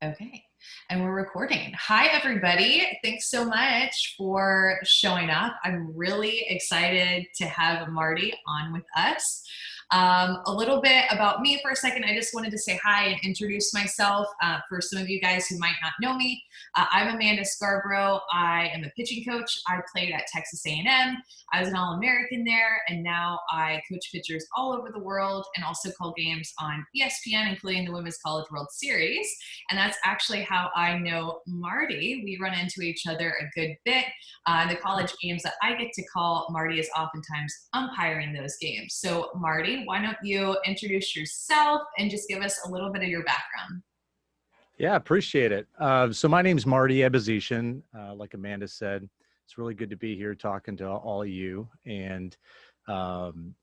Okay, and we're recording. Hi, everybody. Thanks so much for showing up. I'm really excited to have Marty on with us. A little bit about me for a second. I just wanted to say hi and introduce myself for some of you guys who might not know me. I'm Amanda Scarborough. I am a pitching coach. I played at Texas A&M. I was an All-American there, and now I coach pitchers all over the world and also call games on ESPN, including the Women's College World Series. And that's actually how I know Marty. We run into each other a good bit. The college games that I get to call, Marty is oftentimes umpiring those games. So Marty, why don't you introduce yourself and just give us a little bit of your background? Yeah, appreciate it. So my name's Marty Abezetian. Like Amanda said, it's really good to be here talking to all of you. And I'm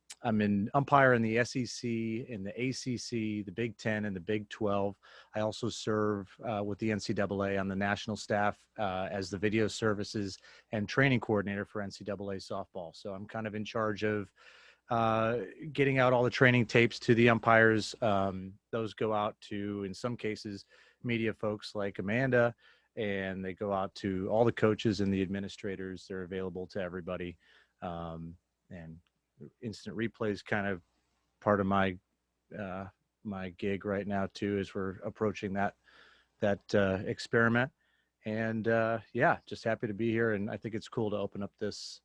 an umpire in the SEC, in the ACC, the Big Ten, and the Big 12. I also serve with the NCAA on the national staff as the video services and training coordinator for NCAA softball. So I'm kind of in charge of getting out all the training tapes to the umpires. Those go out to, in some cases, media folks like Amanda, and they go out to all the coaches and the administrators. They're available to everybody. And instant replay is kind of part of my my gig right now too, as we're approaching that experiment. And yeah, just happy to be here. And I think it's cool to open up this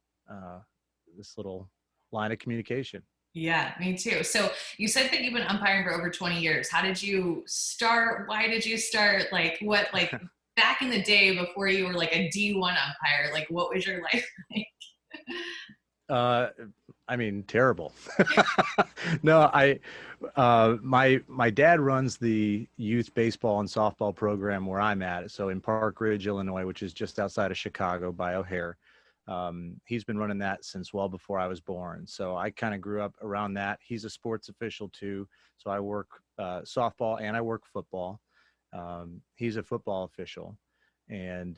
this little line of communication. Yeah, me too. So you said that you've been umpiring for over 20 years. How did you start? Why did you start? Like back in the day before you were like a D1 umpire, like what was your life like? I mean, terrible. No, my dad runs the youth baseball and softball program where I'm at. So in Park Ridge, Illinois, which is just outside of Chicago by O'Hare. He's been running that since well before I was born. So I kind of grew up around that. He's a sports official too. So I work softball and I work football. He's a football official. And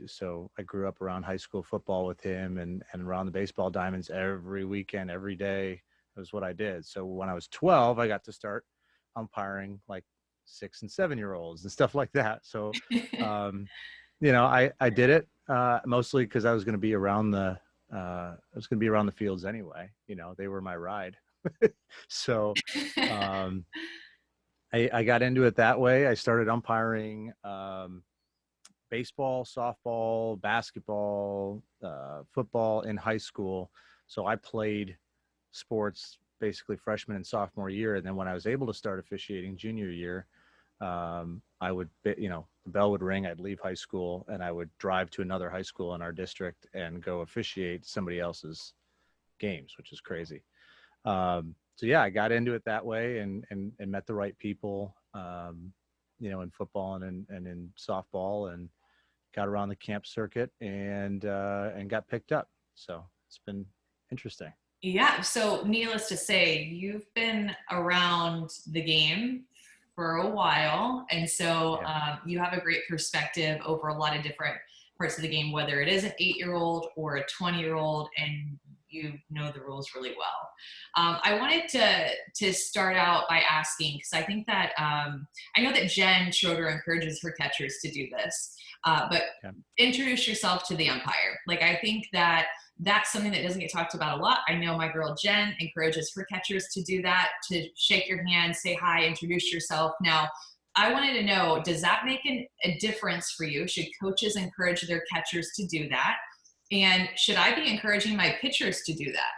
so I grew up around high school football with him and around the baseball diamonds every weekend, every day. That was what I did. So when I was 12, I got to start umpiring like 6 and 7-year-olds and stuff like that. So, I did it mostly because I was going to be around the fields anyway. They were my ride. So I got into it that way. I started umpiring baseball, softball, basketball, football in high school. So I played sports basically freshman and sophomore year. And then when I was able to start officiating junior year, I would, the bell would ring, I'd leave high school and I would drive to another high school in our district and go officiate somebody else's games, which is crazy. So yeah, I got into it that way and met the right people, in football and in softball, and got around the camp circuit and got picked up. So it's been interesting. Yeah. So needless to say, you've been around the game for a while. And so you have a great perspective over a lot of different parts of the game, whether it is an 8-year-old or a 20-year-old, and you know the rules really well. I wanted to start out by asking, because I think that I know that Jen Schroeder encourages her catchers to do this, but introduce yourself to the umpire. Like, I think that that's something that doesn't get talked about a lot. I know my girl Jen encourages her catchers to do that, to shake your hand, say hi, introduce yourself. Now, I wanted to know, does that make a difference for you? Should coaches encourage their catchers to do that? And should I be encouraging my pitchers to do that?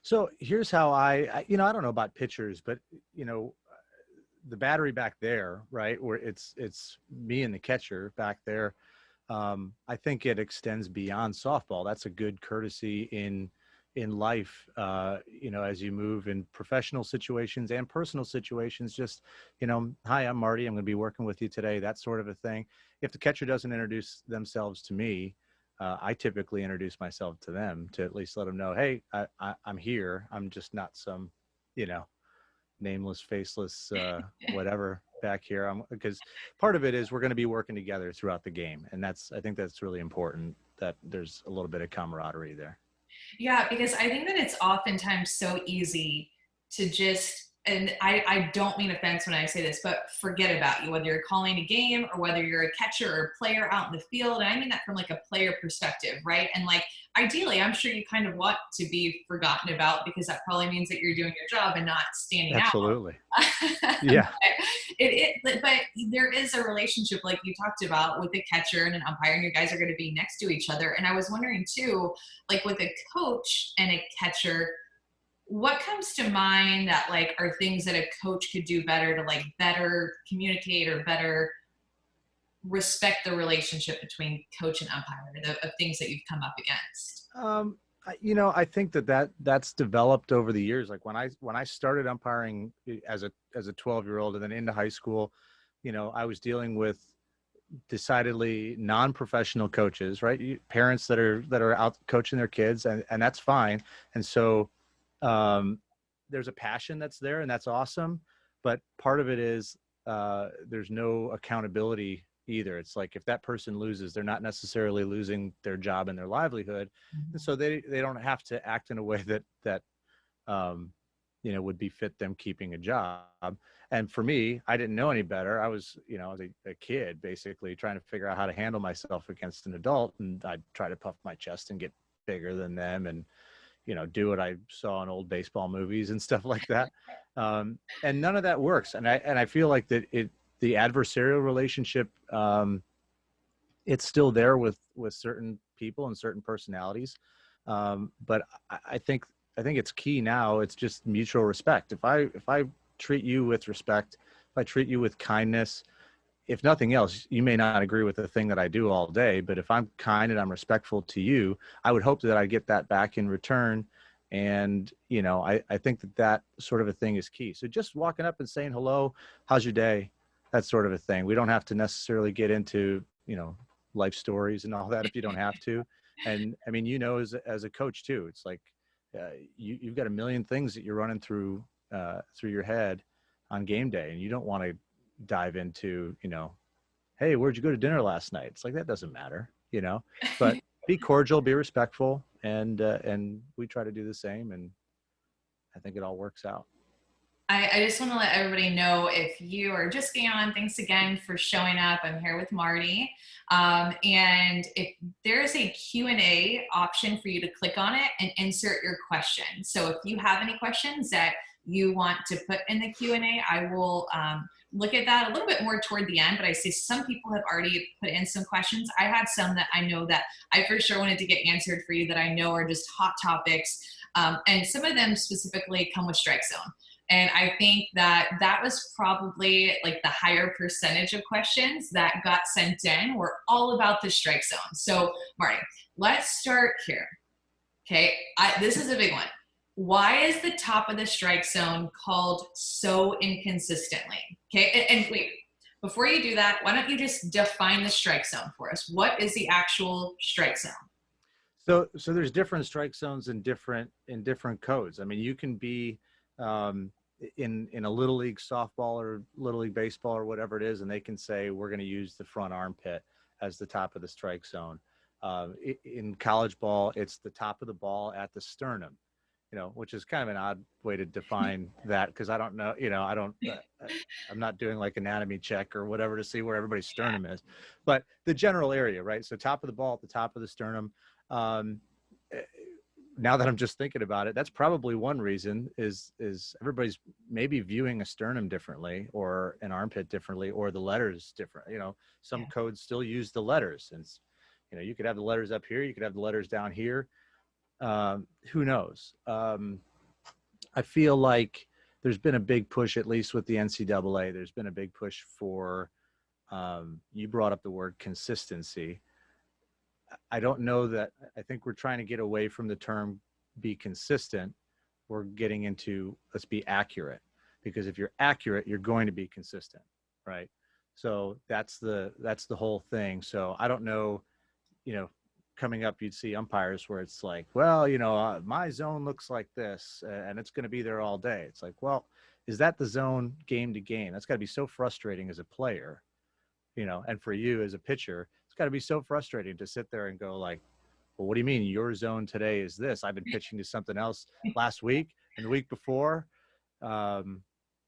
So here's how I don't know about pitchers, but the battery back there, right, where it's me and the catcher back there. I think it extends beyond softball. That's a good courtesy in life, as you move in professional situations and personal situations. Just, hi, I'm Marty. I'm going to be working with you today. That sort of a thing. If the catcher doesn't introduce themselves to me, I typically introduce myself to them to at least let them know, hey, I'm here. I'm just not some, nameless, faceless, whatever back here. Because part of it is we're going to be working together throughout the game. And I think that's really important, that there's a little bit of camaraderie there. Yeah, because I think that it's oftentimes so easy to just and I don't mean offense when I say this, but forget about you, whether you're calling a game or whether you're a catcher or a player out in the field. And I mean that from like a player perspective, right? And like, ideally, I'm sure you kind of want to be forgotten about, because that probably means that you're doing your job and not standing out. Absolutely. Yeah. But there is a relationship, like you talked about, with a catcher and an umpire, and you guys are going to be next to each other. And I was wondering too, like with a coach and a catcher, what comes to mind that like are things that a coach could do better to like better communicate or better respect the relationship between coach and umpire, of things that you've come up against? I think that's developed over the years. Like when I started umpiring as a 12-year-old and then into high school, I was dealing with decidedly non-professional coaches, right? Parents that are out coaching their kids, and that's fine. And so there's a passion that's there, and that's awesome. But part of it is there's no accountability either. It's like if that person loses, they're not necessarily losing their job and their livelihood. And so they don't have to act in a way that would befit them keeping a job. And for me, I didn't know any better. I was a kid basically trying to figure out how to handle myself against an adult, and I'd try to puff my chest and get bigger than them, and do what I saw in old baseball movies and stuff like that. And none of that works. And I feel like that the adversarial relationship, it's still there with certain people and certain personalities. But I think it's key now. It's just mutual respect. If I treat you with respect, if I treat you with kindness, if nothing else, you may not agree with the thing that I do all day, but if I'm kind and I'm respectful to you, I would hope that I get that back in return. And, I think that sort of a thing is key. So just walking up and saying, hello, how's your day? That sort of a thing. We don't have to necessarily get into, life stories and all that if you don't have to. And I mean, as a coach too, it's like you've got a million things that you're running through your head on game day, and you don't want to dive into, hey, where'd you go to dinner last night? It's like, that doesn't matter, but be cordial, be respectful. And we try to do the same. And I think it all works out. I just want to let everybody know, if you are just getting on, thanks again for showing up. I'm here with Marty. And if there's a Q&A option for you to click on it and insert your question. So if you have any questions that you want to put in the Q&A, I will look at that a little bit more toward the end, but I see some people have already put in some questions. I have some that I know that I for sure wanted to get answered for you that I know are just hot topics. And some of them specifically come with strike zone. And I think that was probably like the higher percentage of questions that got sent in were all about the strike zone. So Marty, let's start here. Okay, this is a big one. Why is the top of the strike zone called so inconsistently? Okay, and wait, before you do that, why don't you just define the strike zone for us? What is the actual strike zone? So there's different strike zones in different codes. I mean, you can be in a little league softball or little league baseball or whatever it is, and they can say we're going to use the front armpit as the top of the strike zone. In college ball, it's the top of the ball at the sternum, which is kind of an odd way to define that, because I don't know, I'm not doing like anatomy check or whatever to see where everybody's sternum is, but the general area, right? So top of the ball at the top of the sternum. Now that I'm just thinking about it, that's probably one reason is everybody's maybe viewing a sternum differently or an armpit differently, or the letters different. Some codes still use the letters, and you could have the letters up here, you could have the letters down here. Who knows? I feel like there's been a big push, at least with the NCAA, there's been a big push for, you brought up the word consistency. I don't know that. I think we're trying to get away from the term be consistent. We're getting into let's be accurate, because if you're accurate, you're going to be consistent, right? So that's the whole thing. So I don't know, coming up, you'd see umpires where it's like, well, my zone looks like this and it's going to be there all day. It's like, well, is that the zone game to game? That's got to be so frustrating as a player, and for you as a pitcher, it's got to be so frustrating to sit there and go like, well, what do you mean your zone today is this? I've been pitching to something else last week and the week before.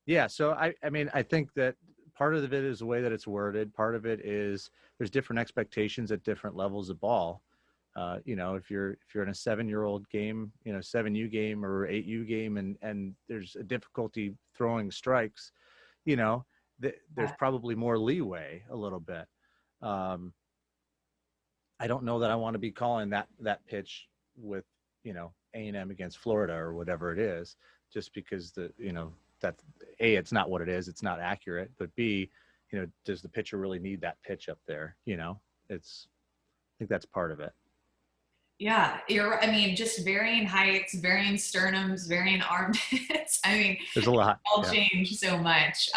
Yeah. So I mean, I think that part of it is the way that it's worded. Part of it is there's different expectations at different levels of ball. You know, if you're in a 7-year-old game, you know, 7U game or 8U game, and there's a difficulty throwing strikes, you know, there's probably more leeway a little bit. Um, I don't know that I want to be calling that pitch with, you know, A&M against Florida or whatever it is, just because that A, it's not what it is, it's not accurate, but B, you know, does the pitcher really need that pitch up there? You know, I think that's part of it. Yeah, I mean, just varying heights, varying sternums, varying armpits. I mean, There's a lot. all Yeah. change so much.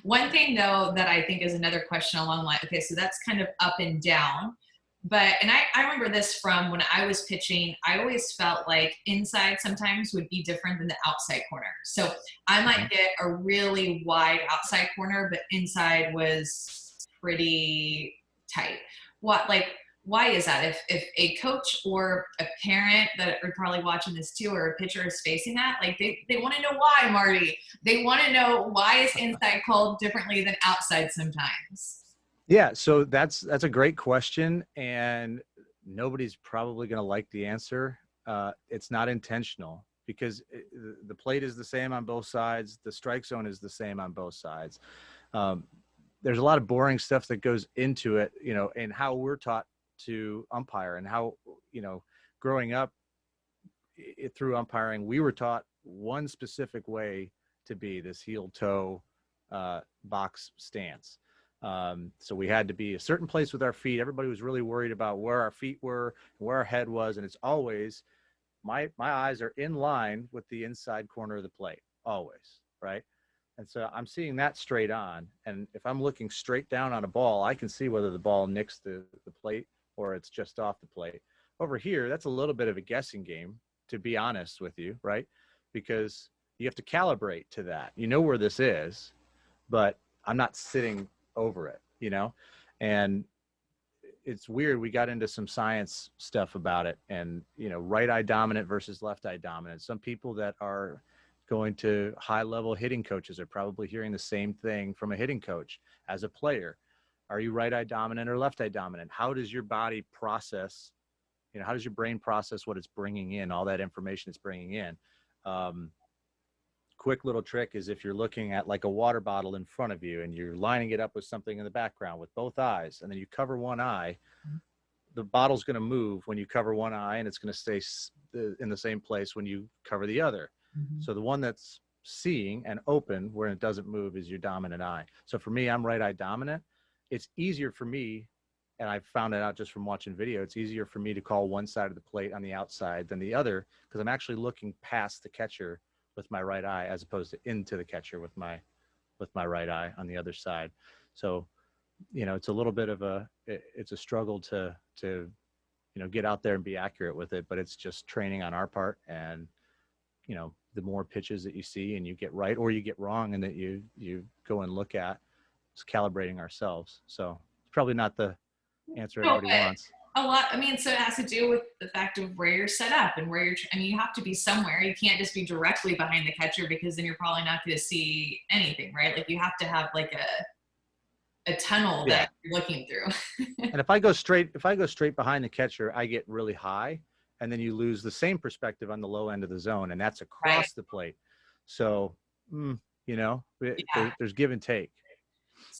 One thing though that I think is another question along the line. Okay, so that's kind of up and down. But and I remember this from when I was pitching. I always felt like inside sometimes would be different than the outside corner. So I might get a really wide outside corner, but inside was pretty tight. What like why is that? If a coach or a parent that are probably watching this too, or a pitcher is facing that, like they want to know why, Marty. They want to know why is inside called differently than outside sometimes. Yeah, so that's a great question, and nobody's probably going to like the answer. It's not intentional because the plate is the same on both sides. The strike zone is the same on both sides. There's a lot of boring stuff that goes into it, you know, and how we're taught to umpire and how, you know, growing up through umpiring, we were taught one specific way to be this heel toe box stance. So we had to be a certain place with our feet. Everybody was really worried about where our feet were and where our head was. And it's always my eyes are in line with the inside corner of the plate, always. Right. And so I'm seeing that straight on. And if I'm looking straight down on a ball, I can see whether the ball nicks the plate or it's just off the plate. Over here, that's a little bit of a guessing game, to be honest with you. Right. Because you have to calibrate to that. You know where this is, but I'm not sitting over it, you know, and it's weird. We got into some science stuff about it, and, you know, right eye dominant versus left eye dominant. Some people that are going to high level hitting coaches are probably hearing the same thing from a hitting coach as a player. Are you right eye dominant or left eye dominant? How does your body process, you know, how does your brain process what it's bringing in, all that information it's bringing in? Quick little trick is if you're looking at like a water bottle in front of you and you're lining it up with something in the background with both eyes, and then you cover one eye, the bottle's going to move when you cover one eye, and it's going to stay in the same place when you cover the other. Mm-hmm. So the one that's seeing and open where it doesn't move is your dominant eye. So for me, I'm right eye dominant. It's easier for me, and I found it out just from watching video, it's easier for me to call one side of the plate on the outside than the other, because I'm actually looking past the catcher with my right eye as opposed to into the catcher with my right eye on the other side. So, you know, it's a little bit of it's a struggle to, you know, get out there and be accurate with it, but it's just training on our part. And, you know, the more pitches that you see and you get right or you get wrong and that you go and look at, it's calibrating ourselves. So it's probably not the answer everybody wants. A lot. I mean, so it has to do with the fact of where you're set up and where I mean, you have to be somewhere. You can't just be directly behind the catcher, because then you're probably not going to see anything, right? Like you have to have like a tunnel that you're looking through. And if I go straight behind the catcher, I get really high, and then you lose the same perspective on the low end of the zone, and that's across the plate. So, you know, there's give and take.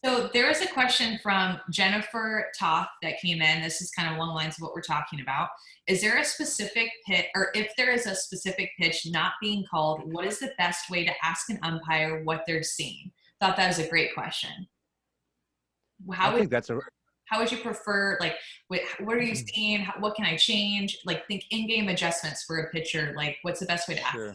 So there is a question from Jennifer Toth that came in. This is kind of along the lines of what we're talking about. Is there a specific pitch, or if there is a specific pitch not being called, what is the best way to ask an umpire what they're seeing? Thought that was a great question. How would you prefer, like, what are you seeing? What can I change? Like, think in-game adjustments for a pitcher. Like, what's the best way to ask you?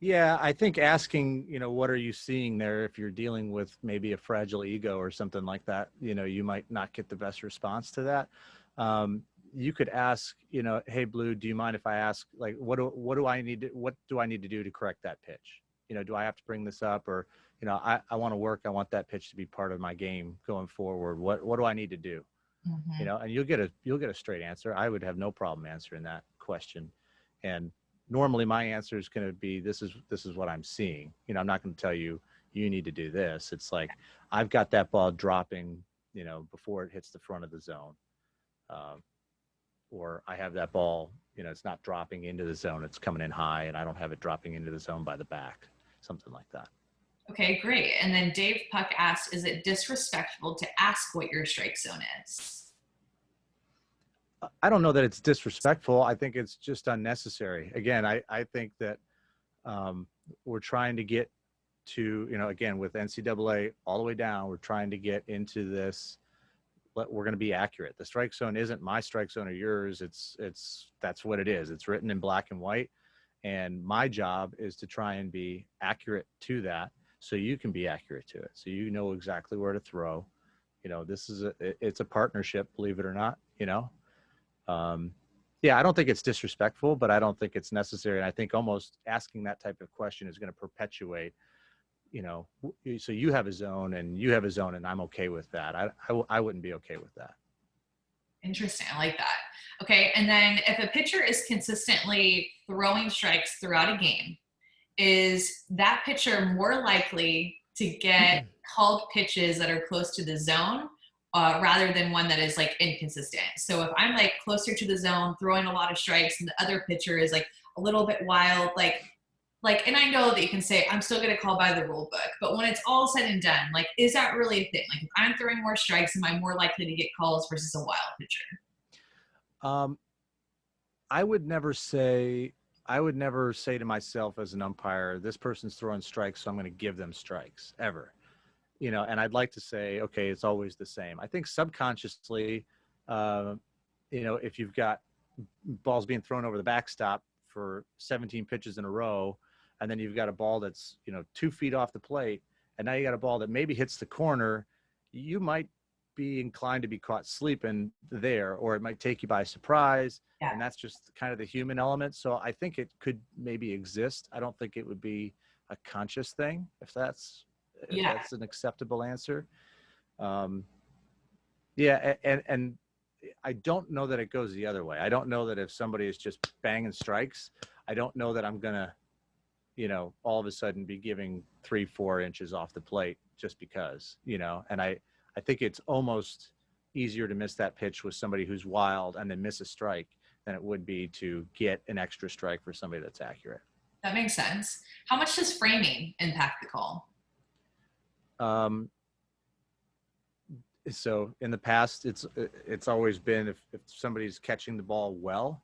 Yeah, I think asking, you know, what are you seeing there? If you're dealing with maybe a fragile ego or something like that, you know, you might not get the best response to that. You could ask, you know, hey, Blue, do you mind if I ask, like, what do I need to do to correct that pitch? You know, do I have to bring this up, or, you know, I want to work. I want that pitch to be part of my game going forward. What do I need to do? Mm-hmm. You know, and you'll get a straight answer. I would have no problem answering that question. And normally my answer is going to be, this is what I'm seeing. You know, I'm not going to tell you, you need to do this. It's like, I've got that ball dropping, you know, before it hits the front of the zone. Or I have that ball, you know, it's not dropping into the zone, it's coming in high, and I don't have it dropping into the zone by the back, something like that. Okay, great. And then Dave Puck asked, is it disrespectful to ask what your strike zone is? I don't know that it's disrespectful. I think it's just unnecessary. Again, I think that we're trying to get to, you know, again, with NCAA all the way down, we're trying to get into this. We're going to be accurate. The strike zone isn't my strike zone or yours. That's what it is. It's written in black and white. And my job is to try and be accurate to that, so you can be accurate to it. So you know exactly where to throw. You know, it's a partnership, believe it or not, you know. Yeah, I don't think it's disrespectful, but I don't think it's necessary. And I think almost asking that type of question is going to perpetuate, you know, so you have a zone and you have a zone, and I'm okay with that. I wouldn't be okay with that. Interesting. I like that. Okay. And then if a pitcher is consistently throwing strikes throughout a game, is that pitcher more likely to get called pitches that are close to the zone rather than one that is like inconsistent? So if I'm like closer to the zone, throwing a lot of strikes, and the other pitcher is like a little bit wild, like, and I know that you can say, I'm still going to call by the rule book, but when it's all said and done, like, is that really a thing? Like, if I'm throwing more strikes, am I more likely to get calls versus a wild pitcher? I would never say to myself as an umpire, this person's throwing strikes, so I'm going to give them strikes, ever. You know, and I'd like to say, okay, it's always the same. I think subconsciously, you know, if you've got balls being thrown over the backstop for 17 pitches in a row, and then you've got a ball that's, you know, 2 feet off the plate, and now you got a ball that maybe hits the corner, you might be inclined to be caught sleeping there, or it might take you by surprise. Yeah. And that's just kind of the human element. So I think it could maybe exist. I don't think it would be a conscious thing, if that's an acceptable answer. Yeah. And I don't know that it goes the other way. I don't know that if somebody is just banging strikes, I don't know that I'm going to, you know, all of a sudden be giving 3-4 inches off the plate just because, you know. And I think it's almost easier to miss that pitch with somebody who's wild and then miss a strike than it would be to get an extra strike for somebody that's accurate. That makes sense. How much does framing impact the call? So in the past, it's always been if somebody's catching the ball well,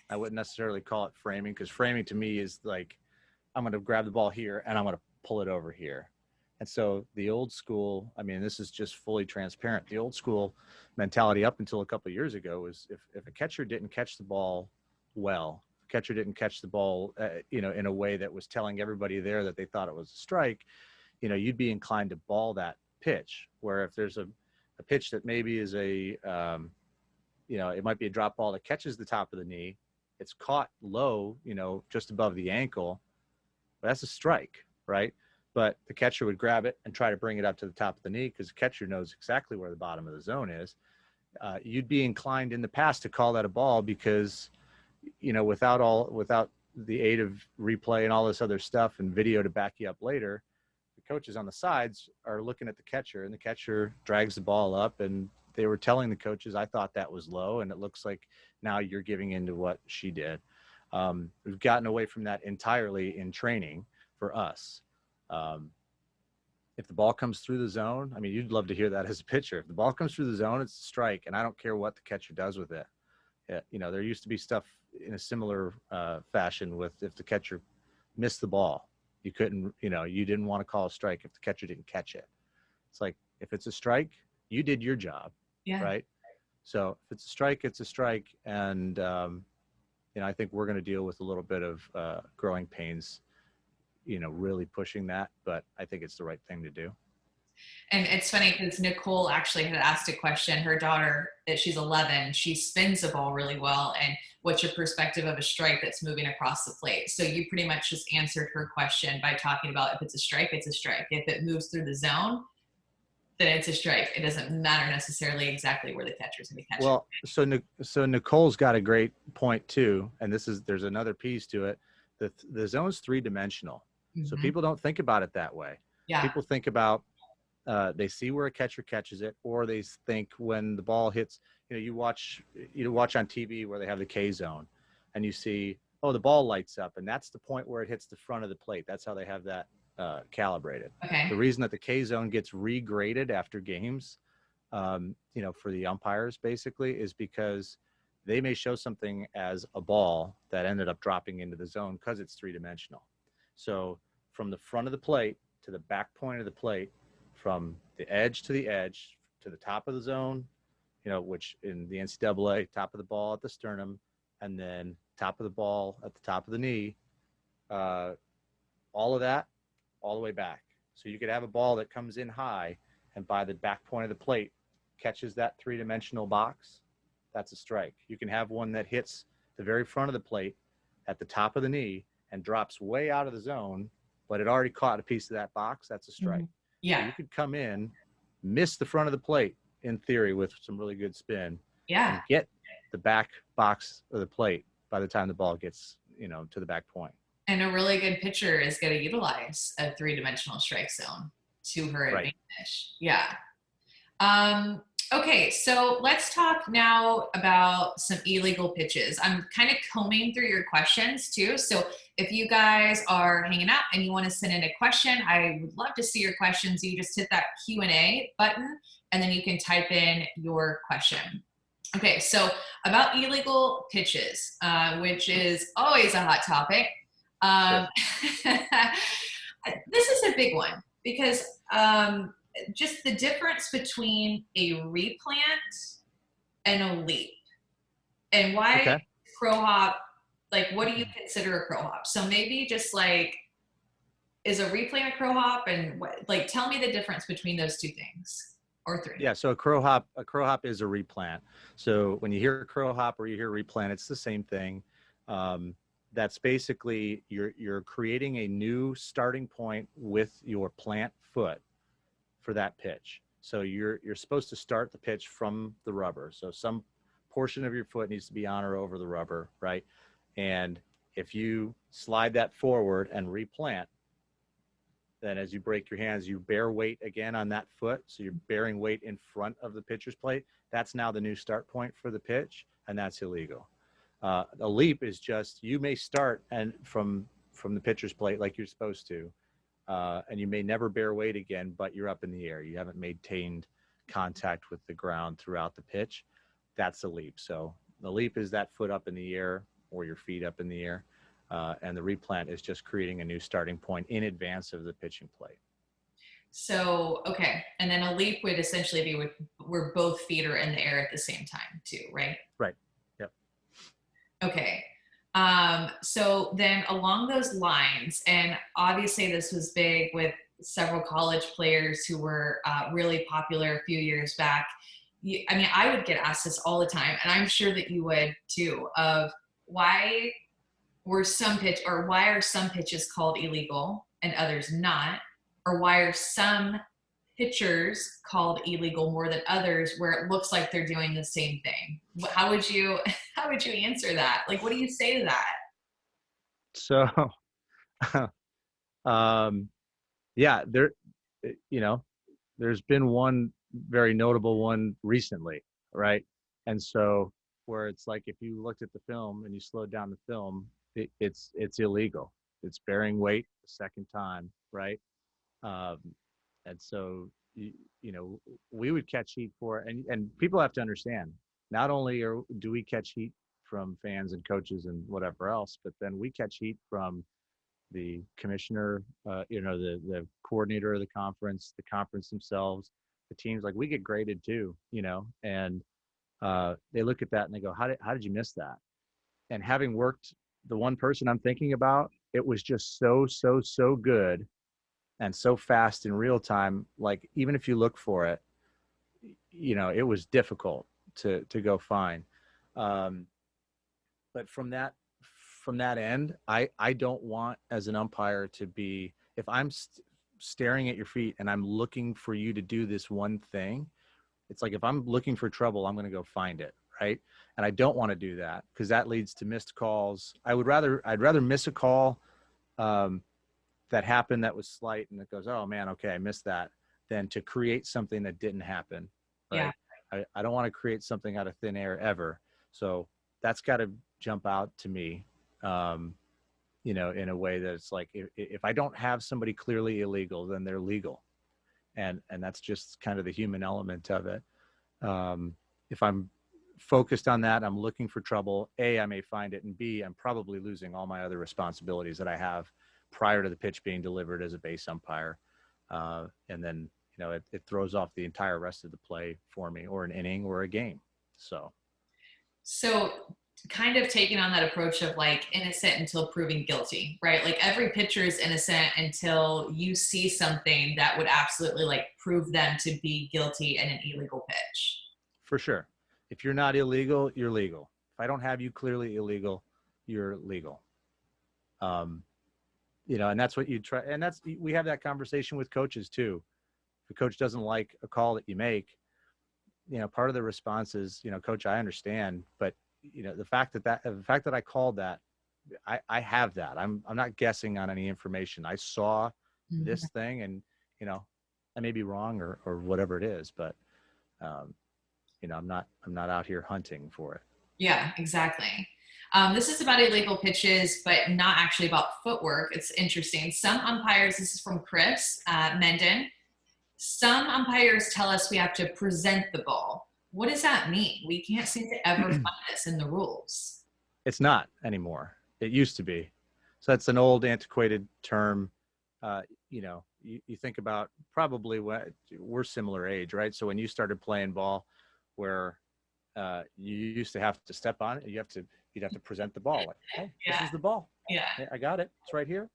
I wouldn't necessarily call it framing, because framing to me is like, I'm going to grab the ball here and I'm going to pull it over here. And so the old school, I mean, this is just fully transparent. The old school mentality up until a couple of years ago was if a catcher didn't catch the ball well, catcher didn't catch the ball, you know, in a way that was telling everybody there that they thought it was a strike, you know, you'd be inclined to ball that pitch. Where if there's a pitch that maybe is you know, it might be a drop ball that catches the top of the knee, it's caught low, you know, just above the ankle, but that's a strike, right? But the catcher would grab it and try to bring it up to the top of the knee because the catcher knows exactly where the bottom of the zone is. You'd be inclined in the past to call that a ball because, you know, without the aid of replay and all this other stuff and video to back you up later, the coaches on the sides are looking at the catcher, and the catcher drags the ball up, and they were telling the coaches, I thought that was low, and it looks like now you're giving into what she did. We've gotten away from that entirely in training for us. If the ball comes through the zone, I mean, you'd love to hear that as a pitcher. If the ball comes through the zone, it's a strike, and I don't care what the catcher does with it. You know, there used to be stuff in a similar fashion with if the catcher missed the ball, you couldn't, you know, you didn't want to call a strike if the catcher didn't catch it. It's like, if it's a strike, you did your job, right? So if it's a strike, it's a strike. And, you know, I think we're going to deal with a little bit of growing pains, you know, really pushing that, but I think it's the right thing to do. And it's funny because Nicole actually had asked a question. Her daughter, she's 11, she spins the ball really well. And what's your perspective of a strike that's moving across the plate? So you pretty much just answered her question by talking about if it's a strike, it's a strike. If it moves through the zone, then it's a strike. It doesn't matter necessarily exactly where the catcher's going to catch it. Well, so Nicole's got a great point too. And there's another piece to it. the zone's three-dimensional. So Mm-hmm. people don't think about it that way. Yeah. People think about, they see where a catcher catches it, or they think when the ball hits, you watch on TV where they have the K zone and you see, oh, the ball lights up, and that's the point where it hits the front of the plate. That's how they have that calibrated. Okay. The reason that the K zone gets regraded after games, for the umpires basically, is because they may show something as a ball that ended up dropping into the zone because it's three-dimensional. So from the front of the plate to the back point of the plate, from the edge to the top of the zone, which in the NCAA, top of the ball at the sternum, and then top of the ball at the top of the knee, all of that, all the way back. So you could have a ball that comes in high and by the back point of the plate catches that three-dimensional box. That's a strike. You can have one that hits the very front of the plate at the top of the knee and drops way out of the zone, but it already caught a piece of that box. That's a strike. Yeah. So you could come in, miss the front of the plate in theory with some really good spin, and get the back box of the plate by the time the ball gets, to the back point. And a really good pitcher is going to utilize a three-dimensional strike zone to her advantage. Yeah. Okay, so let's talk now about some illegal pitches. I'm kind of combing through your questions too. So if you guys are hanging out and you want to send in a question, I would love to see your questions. You just hit that Q&A button and then you can type in your question. Okay, so about illegal pitches, which is always a hot topic. This is a big one because just the difference between a replant and a leap, and why crow hop, like what do you consider a crow hop? So maybe just like, is a replant a crow hop, and like tell me the difference between those two things, or three. Yeah, so a crow hop is a replant. So when you hear crow hop or you hear replant, it's the same thing. That's basically you're creating a new starting point with your plant foot for that pitch. So you're supposed to start the pitch from the rubber. So some portion of your foot needs to be on or over the rubber, right? And if you slide that forward and replant, then as you break your hands, you bear weight again on that foot. So you're bearing weight in front of the pitcher's plate. That's now the new start point for the pitch, and that's illegal. A leap is just, you may start and from the pitcher's plate like you're supposed to, and you may never bear weight again, but you're up in the air. You haven't maintained contact with the ground throughout the pitch. That's a leap. So the leap is that foot up in the air or your feet up in the air. And the replant is just creating a new starting point in advance of the pitching plate. So, okay. And then a leap would essentially be where both feet are in the air at the same time too, right? Right. Yep. Okay. So then along those lines, and obviously this was big with several college players who were really popular a few years back. I would get asked this all the time, and I'm sure that you would too, of why are some pitches called illegal and others not? Or why are some pitchers called illegal more than others where it looks like they're doing the same thing? How would you answer that? Like, what do you say to that? So, there's been one very notable one recently, right? And so where it's like, if you looked at the film and you slowed down the film, it's illegal. It's bearing weight the second time, right? And so, we would catch heat for it. And people have to understand, not only do we catch heat from fans and coaches and whatever else, but then we catch heat from the commissioner, the coordinator of the conference themselves, the teams. Like, we get graded too, and they look at that and they go, how did you miss that? And having worked the one person I'm thinking about, it was just so good and so fast in real time. Like, even if you look for it, it was difficult to go find. But from that end, I don't want, as an umpire, to be, if I'm staring at your feet and I'm looking for you to do this one thing, it's like, if I'm looking for trouble, I'm going to go find it, right? And I don't want to do that because that leads to missed calls. I'd rather miss a call that happened that was slight and it goes, oh man, okay, I missed that, than to create something that didn't happen, right? I don't want to create something out of thin air ever. So that's got to jump out to me, you know, in a way that it's like, if I don't have somebody clearly illegal, then they're legal. And that's just kind of the human element of it. If I'm focused on that, I'm looking for trouble. A, I may find it, and B, I'm probably losing all my other responsibilities that I have prior to the pitch being delivered as a base umpire. And then, you know, it throws off the entire rest of the play for me, or an inning or a game. So kind of taking on that approach of like innocent until proven guilty, right? Like every pitcher is innocent until you see something that would absolutely like prove them to be guilty in an illegal pitch. For sure. If you're not illegal, you're legal. If I don't have you clearly illegal, you're legal. You know, and that's what you try. And we have that conversation with coaches too. If a coach doesn't like a call that you make, you know, part of the response is, you know, coach, I understand, but you know, the fact that I called that, I have that. I'm not guessing on any information. I saw this thing, and you know, I may be wrong or whatever it is, but you know, I'm not out here hunting for it. Yeah, exactly. This is about illegal pitches, but not actually about footwork. It's interesting. Some umpires, this is from Chris Menden. Some umpires tell us we have to present the ball. What does that mean? We can't seem to ever find this in the rules. It's not anymore. It used to be. So that's an old antiquated term. You know, you think about probably we're similar age, right? So when you started playing ball, where you used to have to step on it, you'd have to present the ball. Like, hey, this is the ball. Yeah. I got it. It's right here.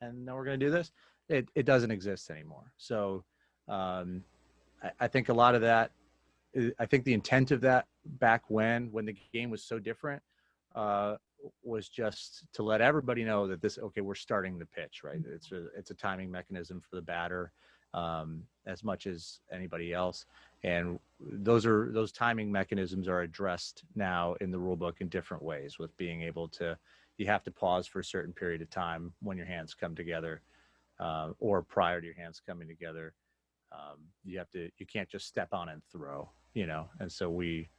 And now we're going to do this. It doesn't exist anymore. So I think a lot of that, I think the intent of that back when the game was so different was just to let everybody know that we're starting the pitch, right? It's a timing mechanism for the batter as much as anybody else. And those timing mechanisms are addressed now in the rule book in different ways, with being able to, you have to pause for a certain period of time when your hands come together, or prior to your hands coming together. You can't just step on and throw, you know? And so we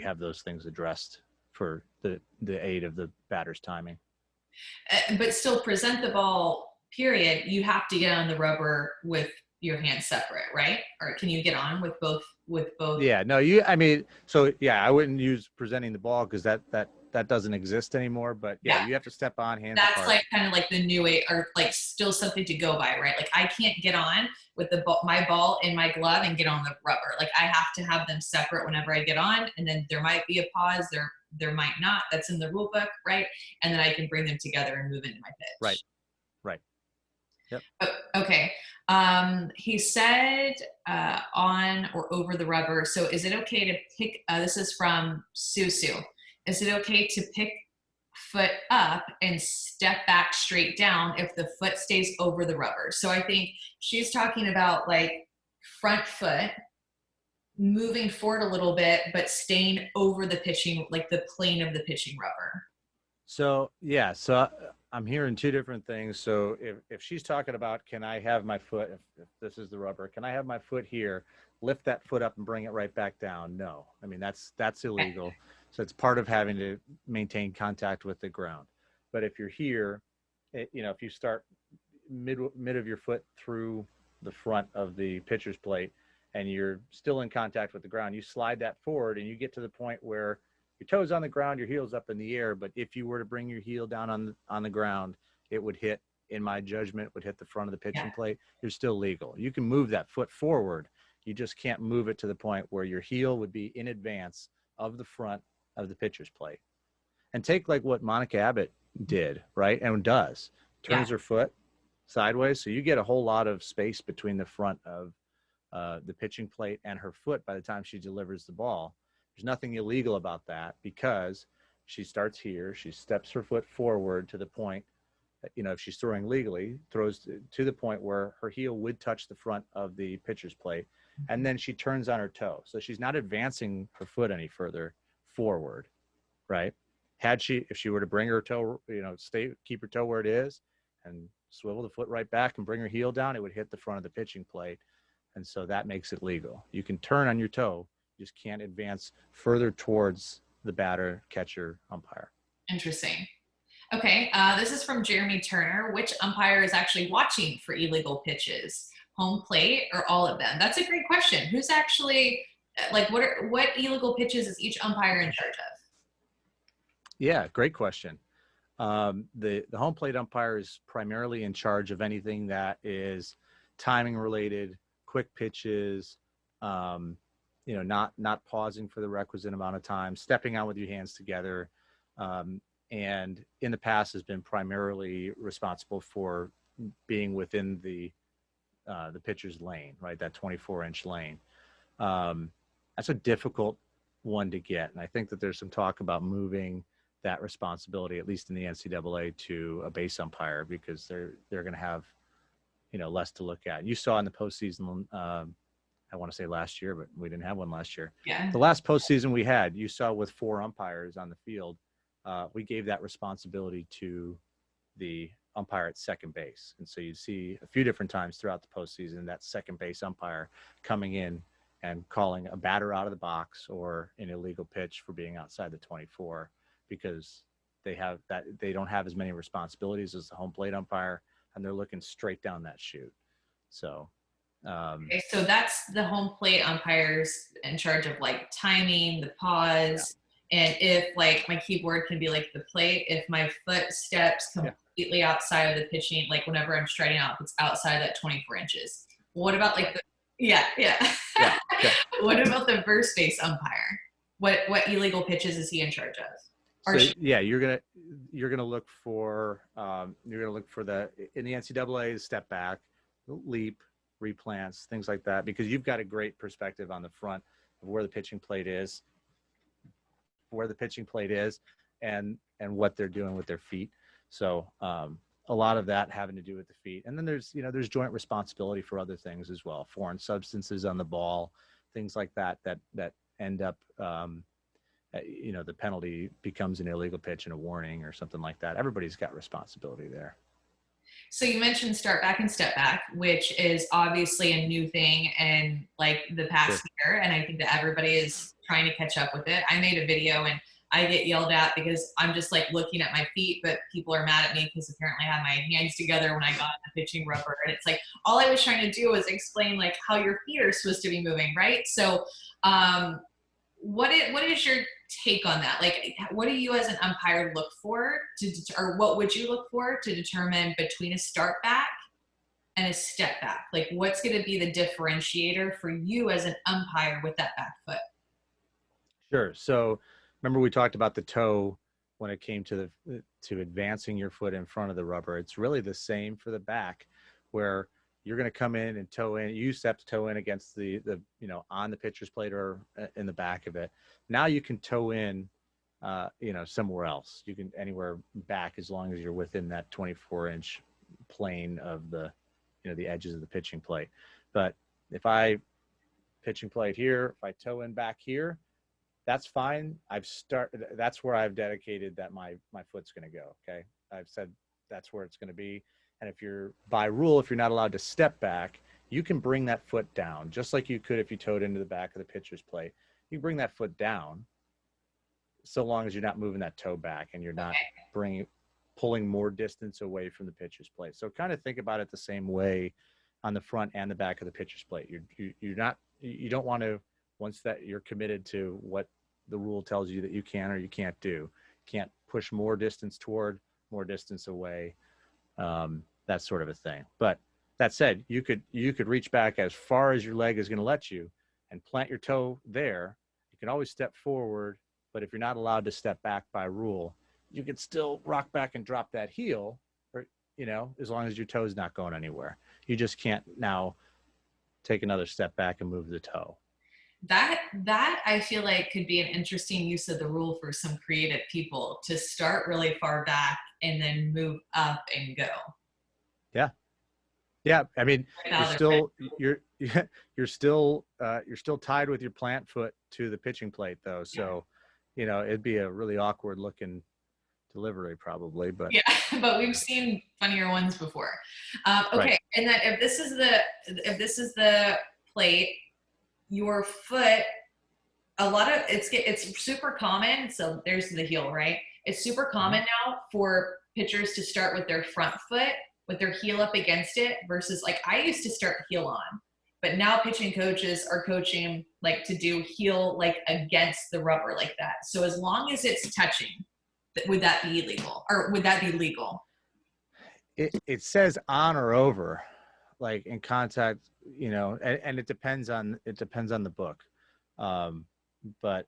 have those things addressed for the aid of the batter's timing. But still present the ball, period. You have to get on the rubber with your hands separate, right? Or can you get on with both? Yeah, no, I wouldn't use presenting the ball because that doesn't exist anymore. But yeah, you have to step on, hands apart. That's like kind of like the new way, or like still something to go by, right? Like I can't get on with my ball in my glove and get on the rubber. Like I have to have them separate whenever I get on, and then there might be a pause. There might not. That's in the rule book, right? And then I can bring them together and move into my pitch. Right. Yep. Okay. He said on or over the rubber. So is it okay to pick, this is from Susu. Is it okay to pick foot up and step back straight down if the foot stays over the rubber? So I think she's talking about like front foot moving forward a little bit, but staying over the pitching, like the plane of the pitching rubber. So, yeah. So I'm hearing two different things. So if she's talking about, can I have my foot, if this is the rubber, can I have my foot here, lift that foot up and bring it right back down? No. I mean, that's illegal. So it's part of having to maintain contact with the ground. But if you're here, you know, if you start mid of your foot through the front of the pitcher's plate and you're still in contact with the ground, you slide that forward and you get to the point where your toes on the ground, your heel's up in the air. But if you were to bring your heel down on the ground, it would hit, in my judgment, would hit the front of the pitching plate. You're still legal. You can move that foot forward. You just can't move it to the point where your heel would be in advance of the front of the pitcher's plate. And take like what Monica Abbott did, right? And does. Turns her foot sideways. So you get a whole lot of space between the front of the pitching plate and her foot by the time she delivers the ball. There's nothing illegal about that because she starts here. She steps her foot forward to the point if she's throwing legally, throws to the point where her heel would touch the front of the pitcher's plate, and then she turns on her toe. So she's not advancing her foot any further forward, right? If she were to bring her toe, keep her toe where it is and swivel the foot right back and bring her heel down, it would hit the front of the pitching plate. And so that makes it legal. You can turn on your toe, you just can't advance further towards the batter, catcher, umpire. Interesting. Okay, this is from Jeremy Turner. Which umpire is actually watching for illegal pitches? Home plate or all of them? That's a great question. Who's actually, what illegal pitches is each umpire in charge of? Yeah, great question. The home plate umpire is primarily in charge of anything that is timing related, quick pitches, not pausing for the requisite amount of time, stepping out with your hands together, and in the past has been primarily responsible for being within the pitcher's lane, right? That 24-inch lane. That's a difficult one to get. And I think that there's some talk about moving that responsibility, at least in the NCAA, to a base umpire, because they're going to have, less to look at. You saw in the postseason, I want to say last year, but we didn't have one last year. Yeah. The last postseason we had, you saw with 4 umpires on the field, we gave that responsibility to the umpire at second base. And so you see a few different times throughout the postseason that second base umpire coming in and calling a batter out of the box or an illegal pitch for being outside the 24, because they don't have as many responsibilities as the home plate umpire, and they're looking straight down that chute. So okay, so that's the home plate umpires in charge of timing, the pause, and if my keyboard can be the plate, if my foot steps completely outside of the pitching, whenever I'm striding out, if it's outside that 24 inches. What about yeah. What about the first base umpire? What illegal pitches is he in charge of? You're gonna look for in the NCAA step back, leap, replants, things like that, because you've got a great perspective on the front of where the pitching plate is, and what they're doing with their feet. So a lot of that having to do with the feet. And then there's joint responsibility for other things as well. Foreign substances on the ball, things like that end up, the penalty becomes an illegal pitch and a warning or something like that. Everybody's got responsibility there. So you mentioned start back and step back, which is obviously a new thing in the past year. And I think that everybody is trying to catch up with it. I made a video and I get yelled at because I'm just looking at my feet, but people are mad at me because apparently I had my hands together when I got the pitching rubber. And it's all I was trying to do was explain how your feet are supposed to be moving, right? So what is your take on that? What do you as an umpire look for or what would you look for to determine between a start back and a step back? What's going to be the differentiator for you as an umpire with that back foot? Sure. So remember we talked about the toe when it came to advancing your foot in front of the rubber. It's really the same for the back, where you're going to come in and toe in. You used to have to toe in against the on the pitcher's plate or in the back of it. Now you can toe in, somewhere else. You can anywhere back as long as you're within that 24-inch plane of the edges of the pitching plate. But if I pitching plate here, if I toe in back here, that's fine. That's where I've dedicated that my foot's going to go. Okay. I've said that's where it's going to be. And by rule, if you're not allowed to step back, you can bring that foot down just like you could if you towed into the back of the pitcher's plate. You bring that foot down so long as you're not moving that toe back and you're not pulling more distance away from the pitcher's plate. So kind of think about it the same way on the front and the back of the pitcher's plate. You don't want to, once that you're committed to what the rule tells you that you can or you can't do, you can't push more distance toward, more distance away, that sort of a thing. But that said, you could reach back as far as your leg is going to let you and plant your toe there. You can always step forward, but if you're not allowed to step back by rule, you can still rock back and drop that heel, or as long as your toe is not going anywhere. You just can't now take another step back and move the toe. That I feel like could be an interesting use of the rule for some creative people to start really far back and then move up and go. Yeah. Yeah. I mean, Right now they're you're, you're still tied with your plant foot to the pitching plate though. So, it'd be a really awkward looking delivery probably, but yeah, but we've seen funnier ones before. Okay. right. And then if this is the plate, your foot, a lot of it's super common. So there's the heel, right? It's super common now for pitchers to start with their front foot with their heel up against it versus like I used to start heel on, but now pitching coaches are coaching like to do heel like against the rubber like that. So as long as it's touching, would that be illegal or would that be legal? It says on or over, like in contact, and it depends on the book. But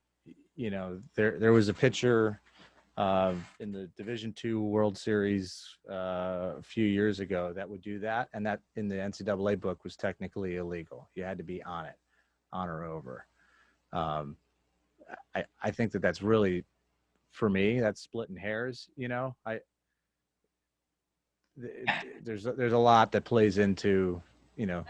there was a pitcher in the Division II World Series a few years ago that would do that, and that in the NCAA book was technically illegal. You had to be on it, on or over. I think that's really, for me, that's splitting hairs. There's a lot that plays into the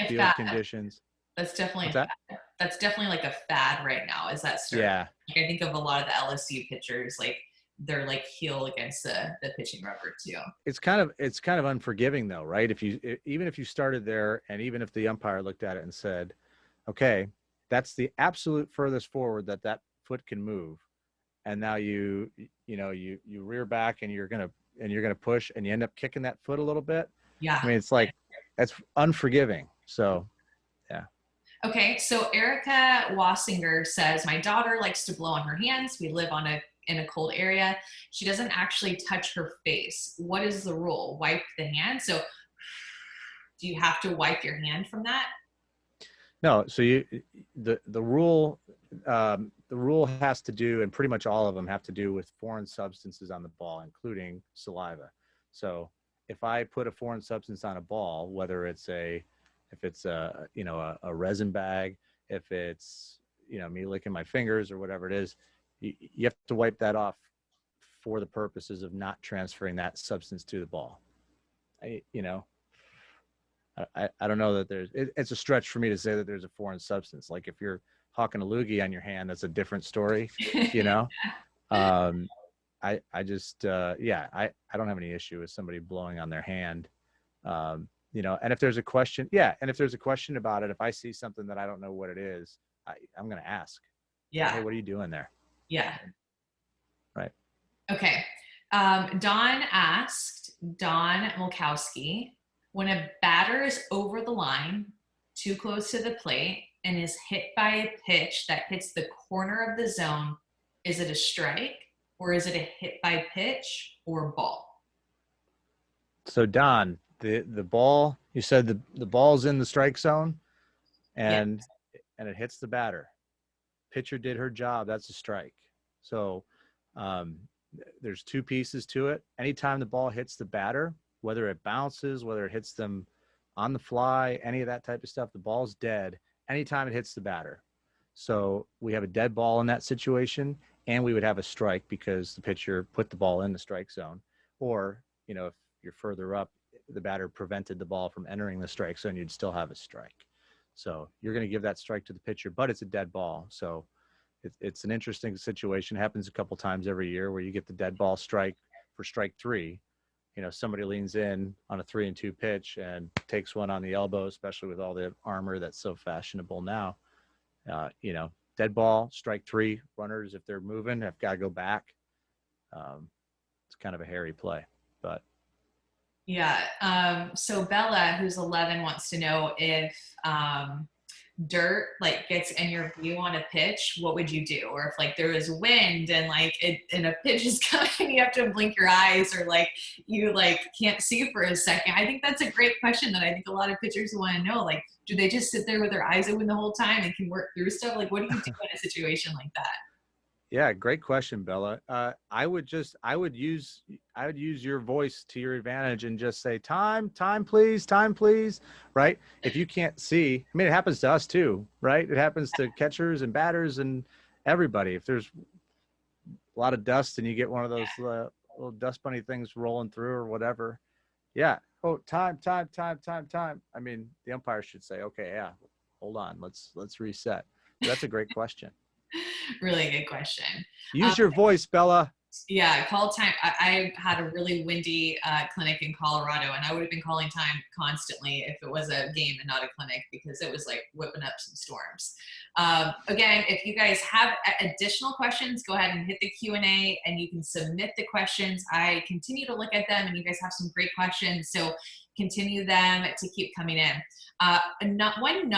field conditions. That's definitely that? That's definitely like a fad right now. Is that start? Yeah. Like I think of a lot of the LSU pitchers, like they're like heel against the pitching rubber too. It's kind of unforgiving though, right? Even if you started there, and even if the umpire looked at it and said, okay, that's the absolute furthest forward that foot can move, and now you rear back and you're gonna push and you end up kicking that foot a little bit. Yeah. I mean, it's like that's unforgiving. So yeah. Okay, so Erica Wassinger says, my daughter likes to blow on her hands. We live in a cold area. She doesn't actually touch her face. What is the rule? Wipe the hand. So do you have to wipe your hand from that? No. So the rule has to do, and pretty much all of them have to do with foreign substances on the ball, including saliva. So if I put a foreign substance on a ball, whether it's a resin bag, if it's, me licking my fingers or whatever it is, you have to wipe that off for the purposes of not transferring that substance to the ball. I don't know that it's a stretch for me to say that there's a foreign substance. Like if you're hawking a loogie on your hand, that's a different story, I just, I don't have any issue with somebody blowing on their hand. And if there's a question, about it, if I see something that I don't know what it is, I'm going to ask. Yeah. Hey, what are you doing there? Yeah. Right. Okay. Don Mulkowski, when a batter is over the line, too close to the plate, and is hit by a pitch that hits the corner of the zone, is it a strike or is it a hit by pitch or ball? So Don, the ball, you said the ball's in the strike zone and it hits the batter. Pitcher did her job. That's a strike. So there's two pieces to it. Anytime the ball hits the batter, whether it bounces, whether it hits them on the fly, any of that type of stuff, the ball's dead anytime it hits the batter. So we have a dead ball in that situation, and we would have a strike because the pitcher put the ball in the strike zone. Or, if you're further up, the batter prevented the ball from entering the strike zone, you'd still have a strike. So you're going to give that strike to the pitcher, but it's a dead ball. So it's an interesting situation. It happens a couple times every year where you get the dead ball strike for strike three. Somebody leans in on a 3-2 pitch and takes one on the elbow, especially with all the armor that's so fashionable now. Dead ball, strike three. Runners, if they're moving, have got to go back. It's kind of a hairy play, but. Yeah. So Bella, who's 11, wants to know if dirt gets in your view on a pitch, what would you do? Or if there is wind and and a pitch is coming, you have to blink your eyes, or you can't see for a second. I think that's a great question that I think a lot of pitchers want to know. Do they just sit there with their eyes open the whole time and can work through stuff? What do you do in a situation like that? Yeah, great question, Bella. I would use your voice to your advantage and just say, time, please, right? If you can't see, I mean, it happens to us too, right? It happens to catchers and batters and everybody. If there's a lot of dust and you get one of those little dust bunny things rolling through or whatever, yeah. Oh, time. I mean, the umpire should say, okay, yeah, hold on, let's reset. But that's a great question. Really good question. Use your voice, Bella. Yeah, call time. I had a really windy clinic in Colorado, and I would have been calling time constantly if it was a game and not a clinic, because it was like whipping up some storms. Again, if you guys have additional questions, go ahead and hit the Q&A, and you can submit the questions. I continue to look at them, and you guys have some great questions, so continue them to keep coming in. One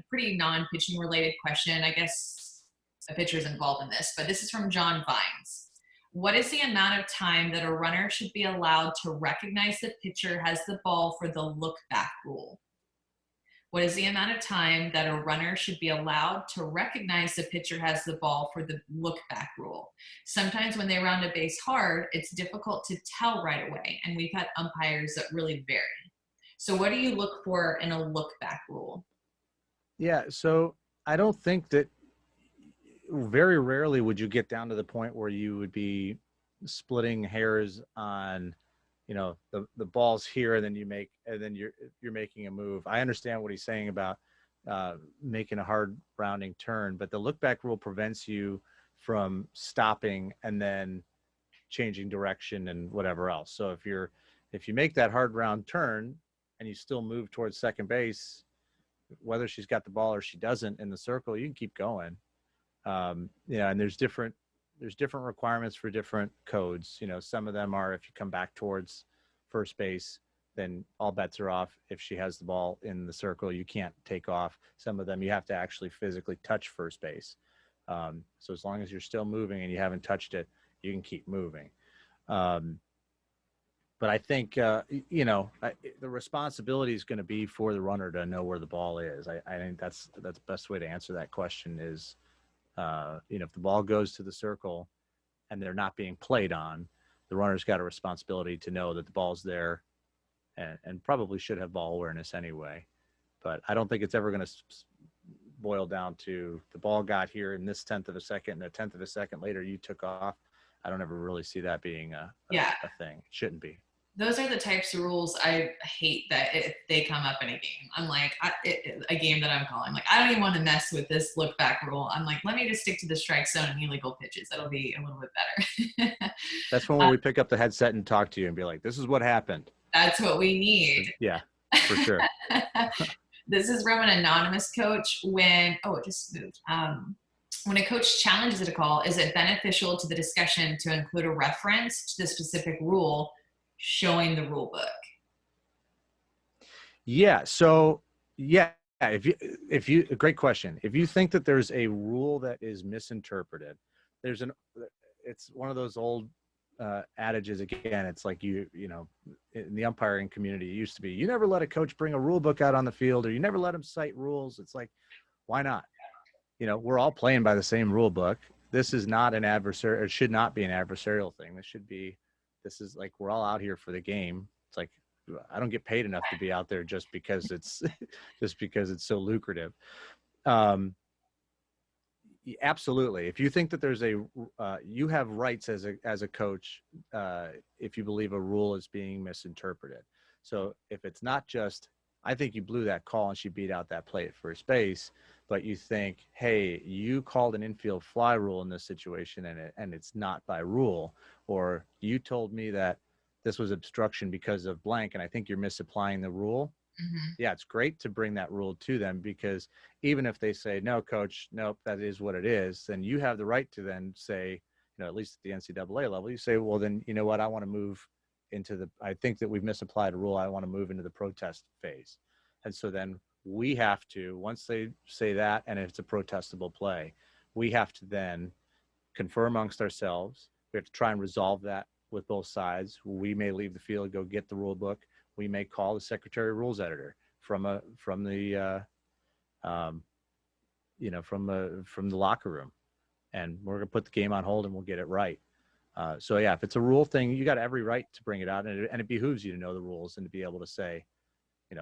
pretty non-pitching related question, I guess a pitcher is involved in this, but this is from John Vines. What is the amount of time that a runner should be allowed to recognize the pitcher has the ball for the look back rule? What is the amount of time that a runner should be allowed to recognize the pitcher has the ball for the look back rule? Sometimes when they round a base hard, it's difficult to tell right away, and we've had umpires that really vary. So what do you look for in a look back rule? Yeah, so I don't think that very rarely would you get down to the point where you would be splitting hairs on, the ball's here and then you're making a move. I understand what he's saying about making a hard rounding turn, but the look back rule prevents you from stopping and then changing direction and whatever else. So if you make that hard round turn and you still move towards second base, whether she's got the ball or she doesn't in the circle, you can keep going. And there's different requirements for different codes. Some of them are if you come back towards first base, then all bets are off. If she has the ball in the circle, you can't take off. Some of them you have to actually physically touch first base. So as long as you're still moving and you haven't touched it, you can keep moving. But I think, the responsibility is going to be for the runner to know where the ball is. I think that's the best way to answer that question is, if the ball goes to the circle and they're not being played on, the runner's got a responsibility to know that the ball's there and probably should have ball awareness anyway. But I don't think it's ever going to boil down to the ball got here in this 1/10 of a second and a 1/10 of a second later you took off. I don't ever really see that being a thing. It shouldn't be. Those are the types of rules I hate that if they come up in a game. I'm like, a game that I'm calling, like, I don't even want to mess with this look back rule. I'm like, let me just stick to the strike zone and illegal pitches. That'll be a little bit better. That's when we pick up the headset and talk to you and be like, this is what happened. That's what we need. Yeah, for sure. This is from an anonymous coach. It just moved. When a coach challenges a call, is it beneficial to the discussion to include a reference to the specific rule showing the rule book? Yeah. So if you great question. If you think that there's a rule that is misinterpreted, it's one of those old adages again. It's like, in the umpiring community, it used to be, you never let a coach bring a rule book out on the field, or you never let him cite rules. It's like, why not? We're all playing by the same rule book. This is not an adversary. It should not be an adversarial thing. This is like, we're all out here for the game. It's like, I don't get paid enough to be out there just because it's so lucrative. Absolutely. If you think that there's you have rights as a coach, if you believe a rule is being misinterpreted. So if it's not just, I think you blew that call and she beat out that play at first base, but you think, hey, you called an infield fly rule in this situation and it's not by rule, or you told me that this was obstruction because of blank and I think you're misapplying the rule. Mm-hmm. Yeah, it's great to bring that rule to them, because even if they say, no, coach, nope, that is what it is, then you have the right to then say, at least at the NCAA level, you say, well, then, you know what, I want to move I think that we've misapplied a rule. I want to move into the protest phase. And so then we have to, once they say that, and it's a protestable play, we have to then confer amongst ourselves. We have to try and resolve that with both sides. We may leave the field, go get the rule book. We may call the secretary rules editor from the locker room. and we're going to put the game on hold and we'll get it right. So yeah, if it's a rule thing, you got every right to bring it out, and it behooves you to know the rules and to be able to say,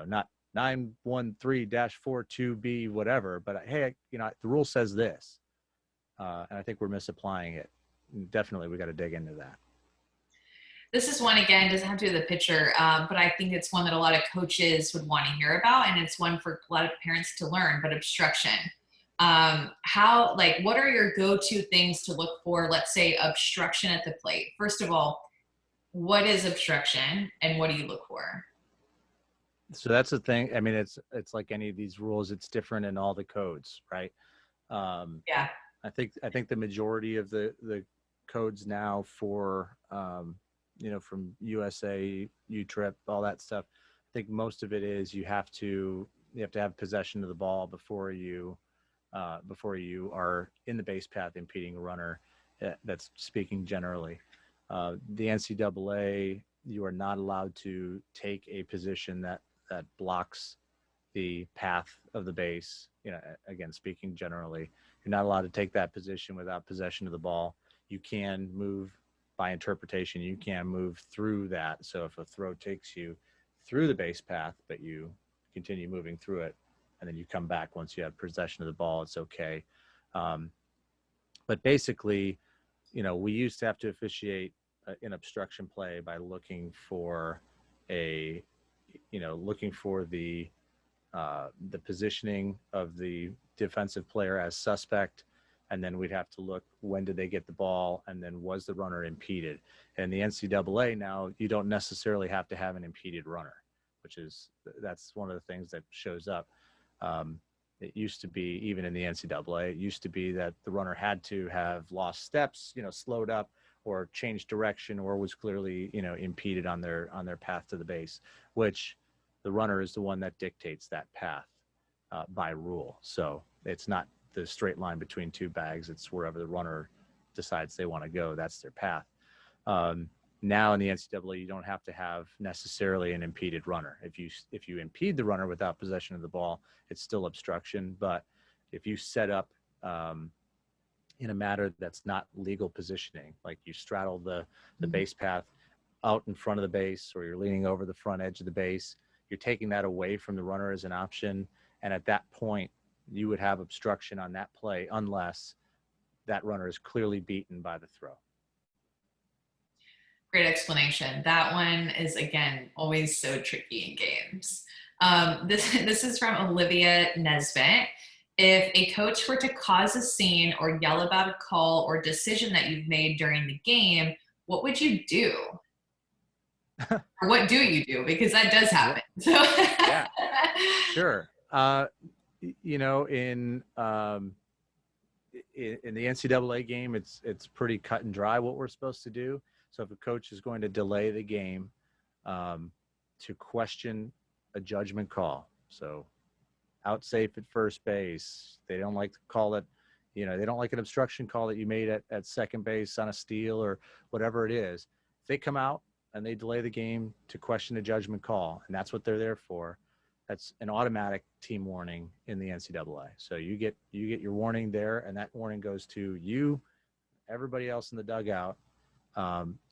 not 913-42B whatever, but hey, the rule says this, and I think we're misapplying it. Definitely, we got to dig into that. This is one, again, doesn't have to do with the pitcher, but I think it's one that a lot of coaches would want to hear about, and it's one for a lot of parents to learn, but obstruction. What are your go-to things to look for, let's say, obstruction at the plate? First of all, what is obstruction, and what do you look for? So that's the thing. I mean, it's like any of these rules, it's different in all the codes, right? Yeah. I think the majority of the codes now for, from USA, U-Trip, all that stuff, I think most of it is you have to have possession of the ball before you are in the base path impeding a runner. That's speaking generally. The NCAA, you are not allowed to take a position that blocks the path of the base. Again, speaking generally, you're not allowed to take that position without possession of the ball. You can move by interpretation. You can move through that. So if a throw takes you through the base path, but you continue moving through it, and then you come back once you have possession of the ball, it's okay. But basically, we used to have to officiate an obstruction play by looking for the positioning of the defensive player as suspect, and then we'd have to look, when did they get the ball, and then was the runner impeded? And the NCAA now, you don't necessarily have to have an impeded runner, that's one of the things that shows up. It used to be, even in the NCAA, it used to be that the runner had to have lost steps, slowed up, or changed direction, or was clearly, impeded on their path to the base, which the runner is the one that dictates that path by rule. So it's not the straight line between two bags. It's wherever the runner decides they want to go. That's their path. Now in the NCAA, you don't have to have necessarily an impeded runner. If you impede the runner without possession of the ball, it's still obstruction. But if you set up in a matter that's not legal positioning, like you straddle the base path out in front of the base, or you're leaning over the front edge of the base, you're taking that away from the runner as an option. And at that point, you would have obstruction on that play unless that runner is clearly beaten by the throw. Great explanation. That one is, again, always so tricky in games. This is from Olivia Nesbitt. If a coach were to cause a scene or yell about a call or decision that you've made during the game, what would you do? Or what do you do? Because that does happen. So. Yeah, sure. In the NCAA game, it's pretty cut and dry what we're supposed to do. So if a coach is going to delay the game to question a judgment call, so out safe at first base, they don't like to call it, they don't like an obstruction call that you made at second base on a steal or whatever it is. If they come out and they delay the game to question a judgment call, and that's what they're there for, that's an automatic team warning in the NCAA. So you get your warning there, and that warning goes to you, everybody else in the dugout.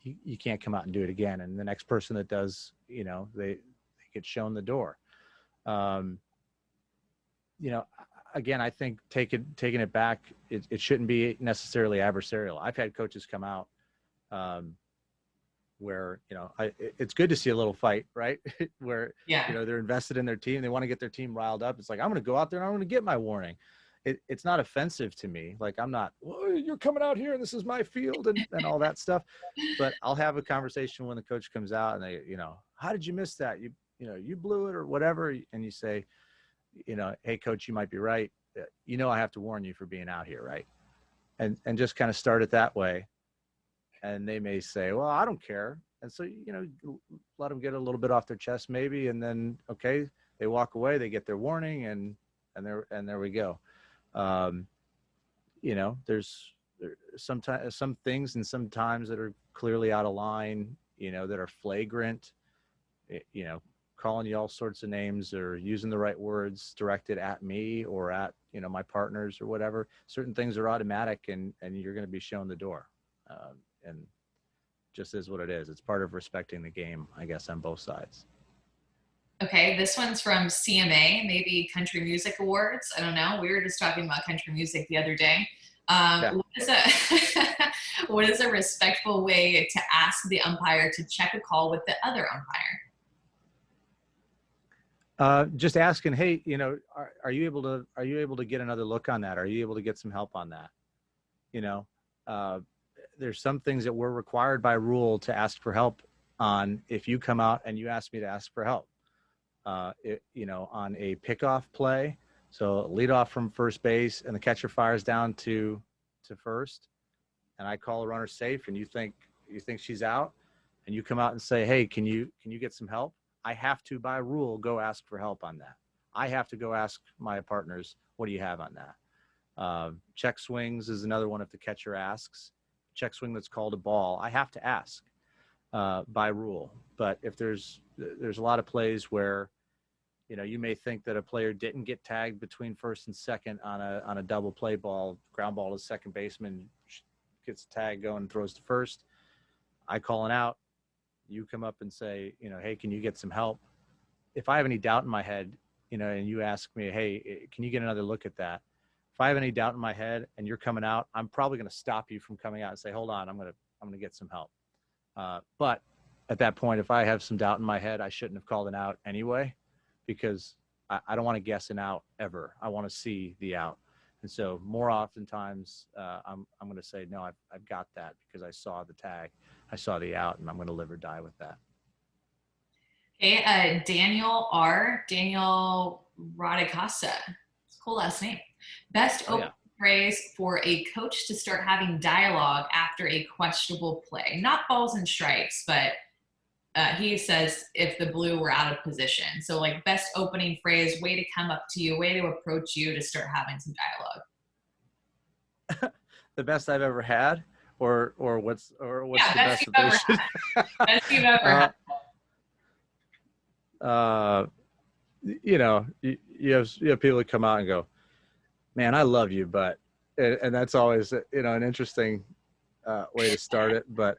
You can't come out and do it again. And the next person that does, they get shown the door. Again, I think taking it back, it shouldn't be necessarily adversarial. I've had coaches come out where, it's good to see a little fight, right? Where, they're invested in their team. They want to get their team riled up. It's like, I'm going to go out there and I'm going to get my warning. It's not offensive to me. Like, I'm not, you're coming out here and this is my field and all that stuff. But I'll have a conversation when the coach comes out and they, how did you miss that? You blew it or whatever. And you say, hey coach, you might be right. I have to warn you for being out here. Right. And just kind of start it that way. And they may say, well, I don't care. And so, let them get a little bit off their chest maybe. And then, okay, they walk away, they get their warning and there we go. There's sometimes some things and sometimes that are clearly out of line, that are flagrant, calling you all sorts of names or using the right words directed at me or at, my partners or whatever, certain things are automatic and you're going to be shown the door. And just is what it is. It's part of respecting the game, I guess, on both sides. Okay, this one's from CMA, maybe Country Music Awards. I don't know. We were just talking about country music the other day. Yeah. What is a respectful way to ask the umpire to check a call with the other umpire? Just asking, hey, are you able to get another look on that? Are you able to get some help on that? There's some things that we're required by rule to ask for help on if you come out and you ask me to ask for help. On a pickoff play, so lead off from first base and the catcher fires down to first, and I call a runner safe, and you think she's out, and you come out and say, hey, can you get some help? I have to, by rule, go ask for help on that. I have to go ask my partners, what do you have on that? Check swings is another one if the catcher asks. Check swing that's called a ball, I have to ask by rule. But if there's a lot of plays where you may think that a player didn't get tagged between first and second on a double play ball, ground ball to second baseman, gets tagged going and throws to first. I call it out. You come up and say, hey, can you get some help? If I have any doubt in my head, and you ask me, hey, can you get another look at that? If I have any doubt in my head and you're coming out, I'm probably going to stop you from coming out and say, hold on, I'm going to get some help. But at that point, if I have some doubt in my head, I shouldn't have called an out anyway, because I don't want to guess an out ever. I want to see the out. And so more oftentimes I'm going to say, no, I've got that because I saw the tag, I saw the out, and I'm going to live or die with that. Okay, Daniel Radicasa. It's a cool last name. Best open phrase for a coach to start having dialogue after a questionable play. Not balls and strikes, but he says if the blue were out of position. So like best opening phrase, way to come up to you, way to approach you to start having some dialogue. The best I've ever had, or what's the best that they should? Best you've ever had. You have people that come out and go, man, I love you, but, and that's always, an interesting way to start it. But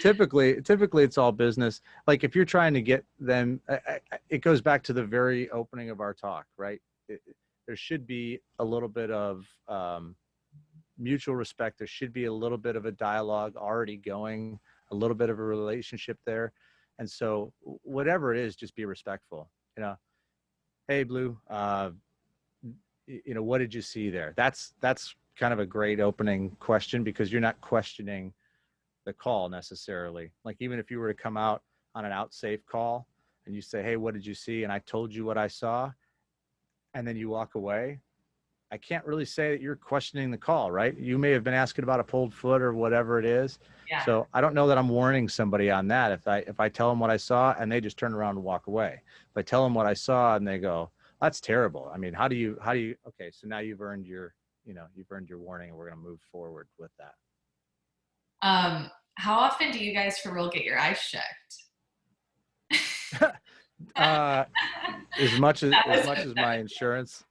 typically it's all business. Like if you're trying to get them, it goes back to the very opening of our talk, right? There should be a little bit of mutual respect. There should be a little bit of a dialogue already going, a little bit of a relationship there. And so whatever it is, just be respectful. Hey, Blue, what did you see there? That's kind of a great opening question, because you're not questioning the call necessarily. Like even if you were to come out on an out safe call and you say, hey, what did you see? And I told you what I saw, and then you walk away, I can't really say that you're questioning the call, right? You may have been asking about a pulled foot or whatever it is. Yeah. So I don't know that I'm warning somebody on that. If I tell them what I saw and they just turn around and walk away. If I tell them what I saw and they go, that's terrible. I mean, how do you, okay, so now you've earned your warning, and we're going to move forward with that. How often do you guys for real get your eyes checked? As much as my insurance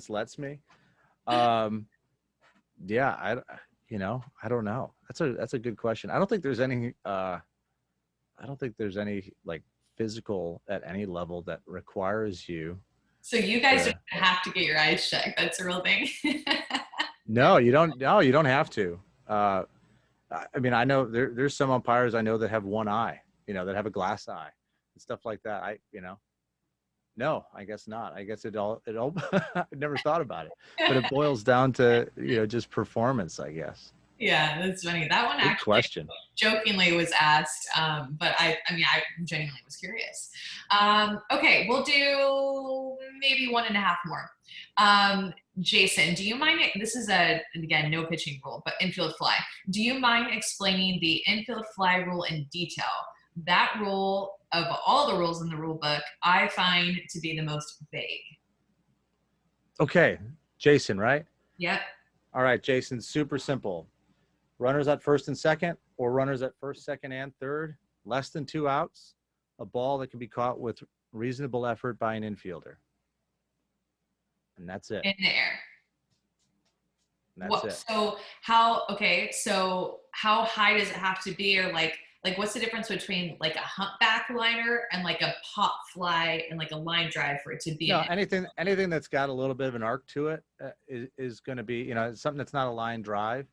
lets me. I don't know. That's a good question. I don't think there's any like physical at any level that requires you. So you guys don't have to get your eyes checked. That's a real thing. No, you don't. No, you don't have to. I mean, I know there's some umpires I know that have one eye, that have a glass eye and stuff like that. No, I guess not. I guess it all I never thought about it, but it boils down to, just performance, I guess. Yeah, that's funny. That one Good question. Jokingly was asked, but I genuinely was curious. Okay, we'll do maybe 1.5 more. Jason, do you mind, this is again, no pitching rule, but infield fly. Do you mind explaining the infield fly rule in detail? That rule, of all the rules in the rule book, I find to be the most vague. Okay, Jason, right? Yep. All right, Jason, super simple. Runners at first and second, or runners at first, second, and third, less than 2 outs, a ball that can be caught with reasonable effort by an infielder. And that's it. In the air. And that's it. So how high does it have to be, or like what's the difference between like a humpback liner and like a pop fly and like a line drive for it to be? No, anything that's got a little bit of an arc to it is going to be, you know, something that's not a line drive.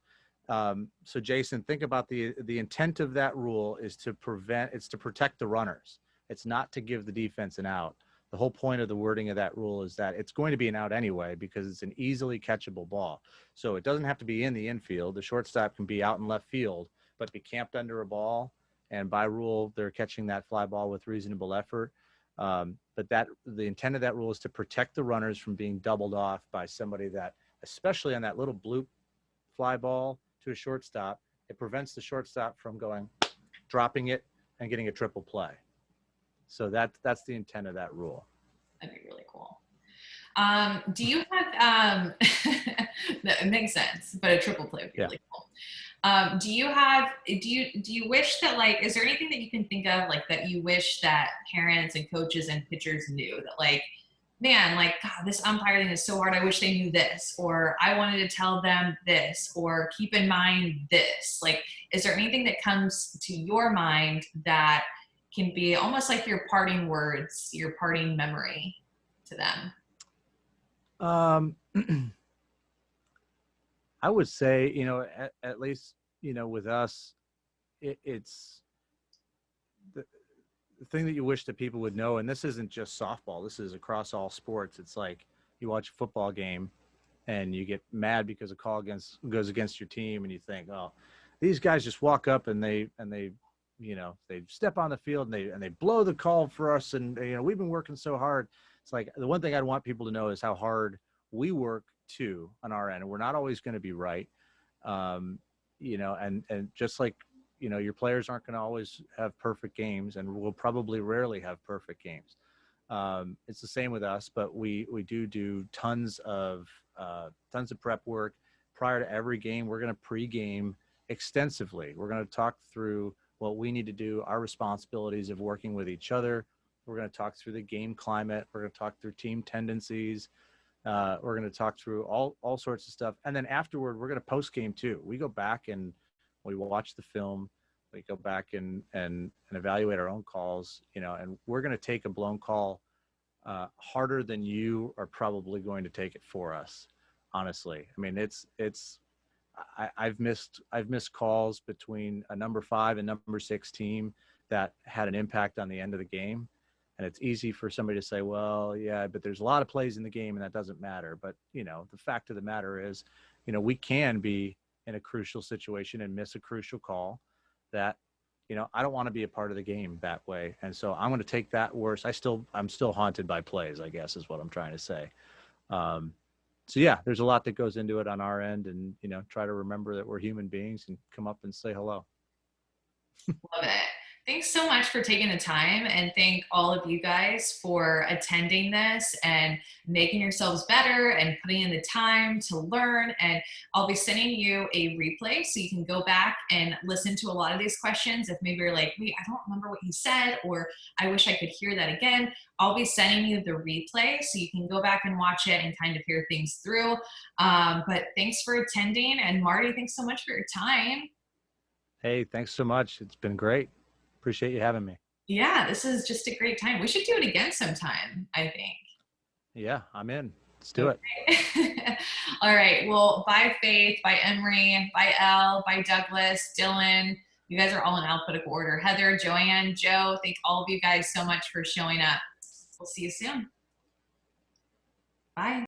So Jason, think about the intent of that rule is to protect the runners. It's not to give the defense an out. The whole point of the wording of that rule is that it's going to be an out anyway because it's an easily catchable ball. So it doesn't have to be in the infield. The shortstop can be out in left field, but be camped under a ball. And by rule, they're catching that fly ball with reasonable effort. But the intent of that rule is to protect the runners from being doubled off by somebody that, especially on that little bloop fly ball to a shortstop, it prevents the shortstop from dropping it and getting a triple play. So that's the intent of that rule. That'd be really cool. Do you have, that makes sense, but a triple play would be really cool. Do you wish that, like, is there anything that you can think of, like, that you wish that parents and coaches and pitchers knew, that like, man, like, God, this umpire thing is so hard. I wish they knew this, or I wanted to tell them this, or keep in mind this. Like, is there anything that comes to your mind that can be almost like your parting words, your parting memory to them? I would say, you know, at least, you know, with us, it's the thing that you wish that people would know, and this isn't just softball, this is across all sports. It's like you watch a football game and you get mad because a call goes against your team, and you think, oh, these guys just walk up and they you know, they step on the field and they blow the call for us, and you know, we've been working so hard. It's like, the one thing I'd want people to know is how hard we work too on our end, and we're not always going to be right. You know, and just like, you know, your players aren't going to always have perfect games, and we'll probably rarely have perfect games. It's the same with us, but we do tons of prep work prior to every game. We're going to pregame extensively. We're going to talk through what we need to do, our responsibilities of working with each other. We're going to talk through the game climate. We're going to talk through team tendencies. We're going to talk through all sorts of stuff. And then afterward, we're going to post game too. We go back and we watch the film. We go back and evaluate our own calls, you know, and we're going to take a blown call harder than you are probably going to take it for us. Honestly. I mean, I've missed calls between a number 5 and number 6 team that had an impact on the end of the game. And it's easy for somebody to say, well, yeah, but there's a lot of plays in the game and that doesn't matter. But, you know, the fact of the matter is, you know, we can be in a crucial situation and miss a crucial call that, you know, I don't want to be a part of the game that way. And so I'm going to take that worse. I'm still haunted by plays, I guess is what I'm trying to say. So yeah, there's a lot that goes into it on our end, and, you know, try to remember that we're human beings and come up and say hello. Love it. Thanks so much for taking the time, and thank all of you guys for attending this and making yourselves better and putting in the time to learn. And I'll be sending you a replay so you can go back and listen to a lot of these questions. If maybe you're like, wait, I don't remember what you said, or I wish I could hear that again, I'll be sending you the replay so you can go back and watch it and kind of hear things through. But thanks for attending. And Marty, thanks so much for your time. Hey, thanks so much. It's been great. Appreciate you having me. Yeah, this is just a great time. We should do it again sometime, I think. Yeah, I'm in. Let's do it. All right. Well, bye, Faith. Bye, Emery. Bye, Elle. Bye, Douglas. Dylan. You guys are all in alphabetical order. Heather, Joanne, Joe. Thank all of you guys so much for showing up. We'll see you soon. Bye.